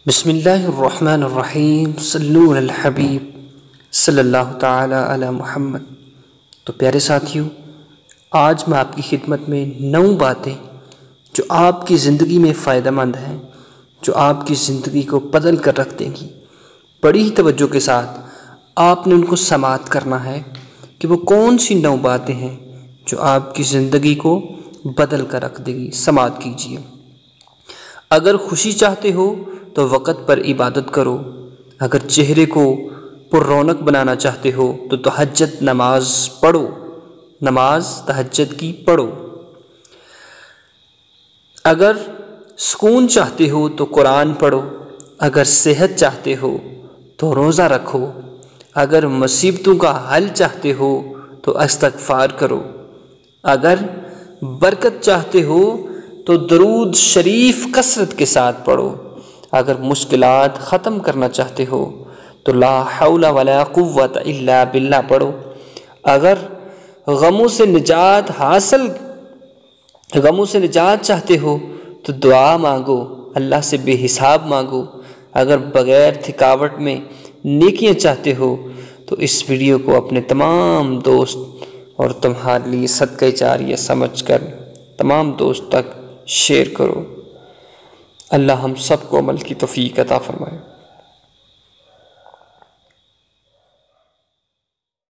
بسم اللہ الرحمن الرحیم، صلو علی الحبیب صلی اللہ تعالی علی محمد۔ تو پیارے ساتھیوں، آج میں آپ کی خدمت میں 9 باتیں جو آپ کی زندگی میں فائدہ مند ہیں، جو آپ کی زندگی کو بدل کر رکھ دیں گی۔ بڑی ہی توجہ کے ساتھ آپ نے ان کو سماعت کرنا ہے کہ وہ کون سی 9 باتیں ہیں جو آپ کی زندگی کو بدل کر رکھ دے گی۔ سماعت کیجیے۔ اگر خوشی چاہتے ہو تو وقت پر عبادت کرو، اگر چہرے کو پر رونق بنانا چاہتے ہو تو تہجد نماز پڑھو، نماز تہجد کی پڑھو۔ اگر سکون چاہتے ہو تو قرآن پڑھو، اگر صحت چاہتے ہو تو روزہ رکھو، اگر مصیبتوں کا حل چاہتے ہو تو استغفار کرو، اگر برکت چاہتے ہو تو درود شریف کثرت کے ساتھ پڑھو، اگر مشکلات ختم کرنا چاہتے ہو تو لا حول ولا قوت الا باللہ پڑھو، اگر غموں سے نجات چاہتے ہو تو دعا مانگو، اللہ سے بے حساب مانگو، اگر بغیر تھکاوٹ میں نیکیاں چاہتے ہو تو اس ویڈیو کو اپنے تمام دوست اور تمہارے لیے صدقہ جاریہ سمجھ کر تمام دوست تک شیئر کرو۔ اللہ ہم سب کو عمل کی توفیق عطا فرمائے۔